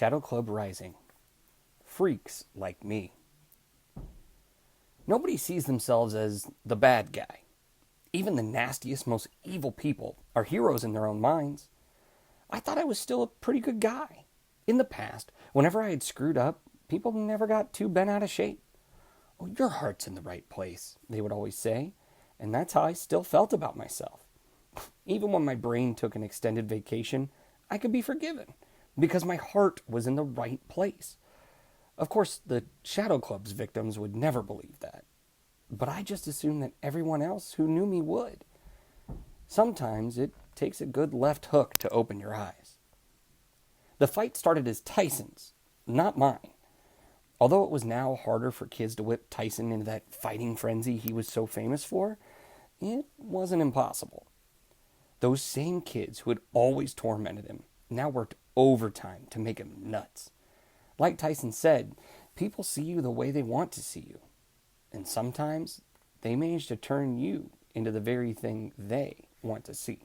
Shadow Club Rising. Freaks like me. Nobody sees themselves as the bad guy. Even the nastiest, most evil people are heroes in their own minds. I thought I was still a pretty good guy. In the past, whenever I had screwed up, people never got too bent out of shape. "Oh, your heart's in the right place," they would always say, and that's how I still felt about myself. Even when my brain took an extended vacation, I could be forgiven, because my heart was in the right place. Of course, the Shadow Club's victims would never believe that. But I just assumed that everyone else who knew me would. Sometimes it takes a good left hook to open your eyes. The fight started as Tyson's, not mine. Although it was now harder for kids to whip Tyson into that fighting frenzy he was so famous for, it wasn't impossible. Those same kids who had always tormented him now worked overtime to make him nuts. Like Tyson said, people see you the way they want to see you. And sometimes they manage to turn you into the very thing they want to see.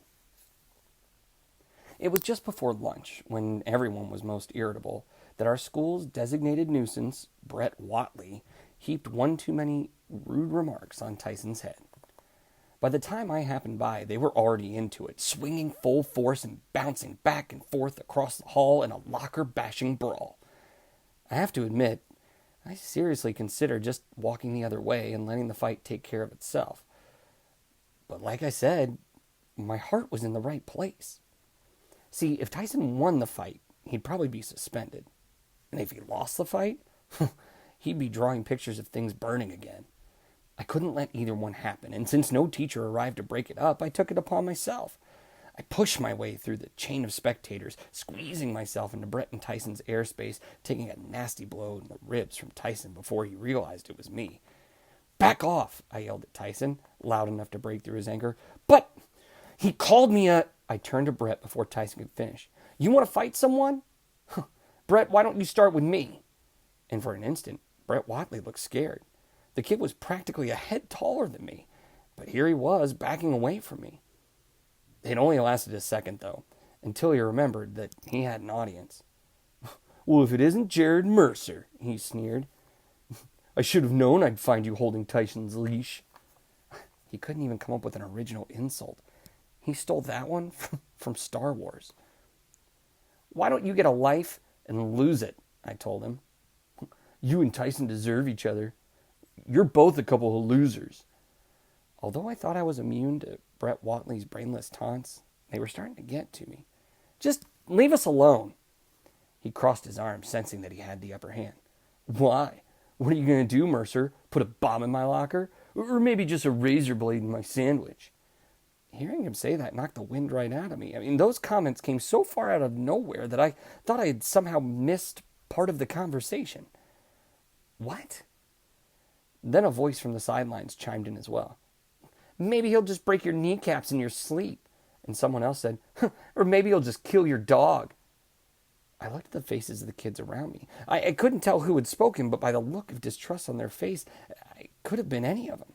It was just before lunch, when everyone was most irritable, that our school's designated nuisance, Brett Whatley, heaped one too many rude remarks on Tyson's head. By the time I happened by, they were already into it, swinging full force and bouncing back and forth across the hall in a locker-bashing brawl. I have to admit, I seriously considered just walking the other way and letting the fight take care of itself. But like I said, my heart was in the right place. See, if Tyson won the fight, he'd probably be suspended. And if he lost the fight, he'd be drawing pictures of things burning again. I couldn't let either one happen, and since no teacher arrived to break it up, I took it upon myself. I pushed my way through the chain of spectators, squeezing myself into Brett and Tyson's airspace, taking a nasty blow in the ribs from Tyson before he realized it was me. "Back off," I yelled at Tyson, loud enough to break through his anger. "But he called me a..." I turned to Brett before Tyson could finish. "You want to fight someone? Brett, why don't you start with me?" And for an instant, Brett Whatley looked scared. The kid was practically a head taller than me, but here he was, backing away from me. It only lasted a second, though, until he remembered that he had an audience. "Well, if it isn't Jared Mercer," he sneered. "I should have known I'd find you holding Tyson's leash." He couldn't even come up with an original insult. He stole that one from Star Wars. "Why don't you get a life and lose it?" I told him. "You and Tyson deserve each other. You're both a couple of losers." Although I thought I was immune to Brett Whatley's brainless taunts, they were starting to get to me. "Just leave us alone." He crossed his arms, sensing that he had the upper hand. "Why? What are you going to do, Mercer? Put a bomb in my locker? Or maybe just a razor blade in my sandwich?" Hearing him say that knocked the wind right out of me. I mean, those comments came so far out of nowhere that I thought I had somehow missed part of the conversation. "What?" Then a voice from the sidelines chimed in as well. "Maybe he'll just break your kneecaps in your sleep." And someone else said, "Or maybe he'll just kill your dog." I looked at the faces of the kids around me. I couldn't tell who had spoken, but by the look of distrust on their face, it could have been any of them.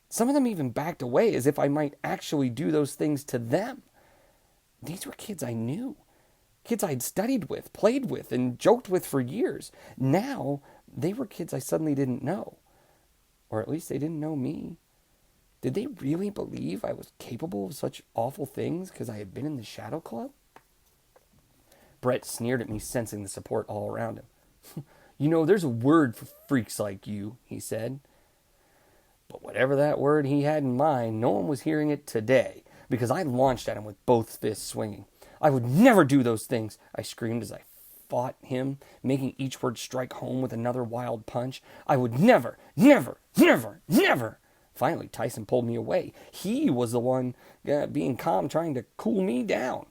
Some of them even backed away as if I might actually do those things to them. These were kids I knew. Kids I'd studied with, played with, and joked with for years. Now, they were kids I suddenly didn't know. Or at least they didn't know me. Did they really believe I was capable of such awful things because I had been in the Shadow Club? Brett sneered at me, sensing the support all around him. "You know, there's a word for freaks like you," he said. But whatever that word he had in mind, no one was hearing it today, because I launched at him with both fists swinging. "I would never do those things," I screamed as I fought him, making each word strike home with another wild punch. "I would never, never, never, never." Finally, Tyson pulled me away. He was the one being calm, trying to cool me down.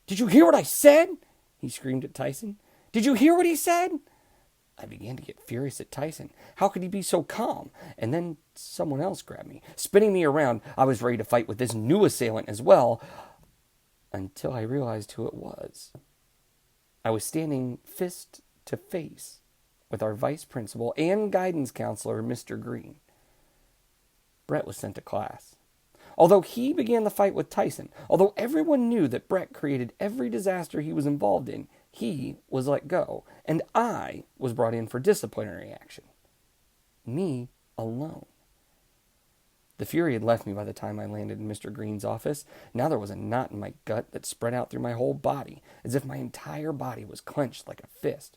"Did you hear what I said?" he screamed at Tyson. "Did you hear what he said?" I began to get furious at Tyson. How could he be so calm? And then someone else grabbed me, spinning me around. I was ready to fight with this new assailant as well, until I realized who it was. I was standing fist to face with our vice principal and guidance counselor, Mr. Grene. Brett was sent to class. Although he began the fight with Tyson, although everyone knew that Brett created every disaster he was involved in, He was let go, and I was brought in for disciplinary action. Me alone. The fury had left me by the time I landed in Mr. Greene's office. Now there was a knot in my gut that spread out through my whole body, as if my entire body was clenched like a fist.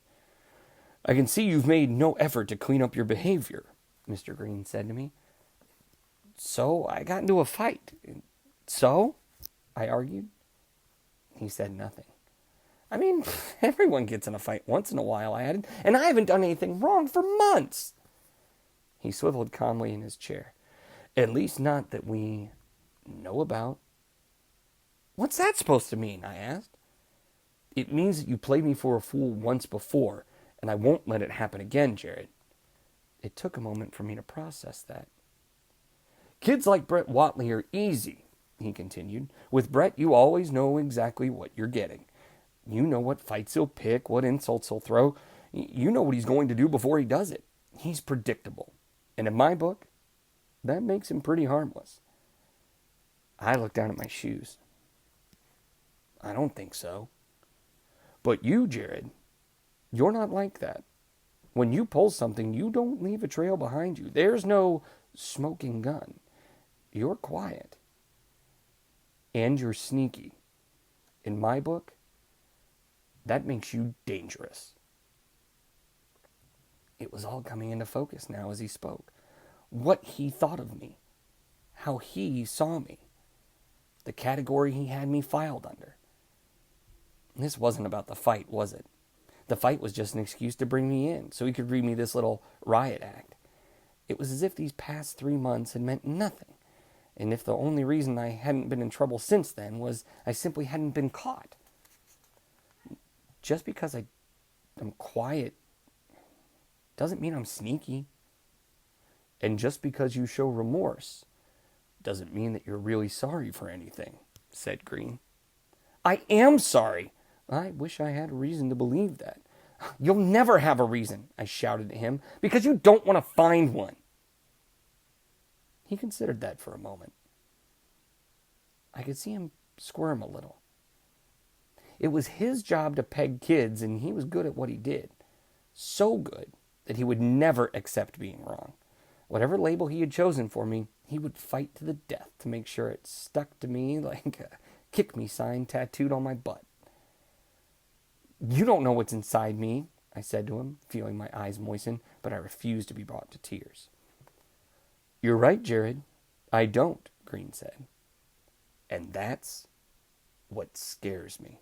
"I can see you've made no effort to clean up your behavior," Mr. Grene said to me. "So I got into a fight." "So?" I argued. He said nothing. "I mean, everyone gets in a fight once in a while," I added, "and I haven't done anything wrong for months." He swiveled calmly in his chair. "At least not that we know about." "What's that supposed to mean?" I asked. "It means that you played me for a fool once before, and I won't let it happen again, Jared." It took a moment for me to process that. "Kids like Brett Watley are easy," he continued. "With Brett, you always know exactly what you're getting. You know what fights he'll pick, what insults he'll throw. You know what he's going to do before he does it. He's predictable. And in my book, that makes him pretty harmless." I looked down at my shoes. "I don't think so." "But you, Jared, you're not like that. When you pull something, you don't leave a trail behind you. There's no smoking gun. You're quiet. And you're sneaky. In my book, that makes you dangerous." It was all coming into focus now as he spoke. What he thought of me. How he saw me. The category he had me filed under. This wasn't about the fight, was it? The fight was just an excuse to bring me in, so he could read me this little riot act. It was as if these past 3 months had meant nothing, and if the only reason I hadn't been in trouble since then was I simply hadn't been caught. Just because I'm quiet doesn't mean I'm sneaky. And just because you show remorse doesn't mean that you're really sorry for anything," said Grene. "I am sorry." "I wish I had a reason to believe that." "You'll never have a reason," I shouted at him, "because you don't want to find one." He considered that for a moment. I could see him squirm a little. It was his job to peg kids, and he was good at what he did. So good that he would never accept being wrong. Whatever label he had chosen for me, he would fight to the death to make sure it stuck to me like a kick me sign tattooed on my butt. "You don't know what's inside me," I said to him, feeling my eyes moisten, but I refused to be brought to tears. "You're right, Jared. I don't," Grene said. "And that's what scares me."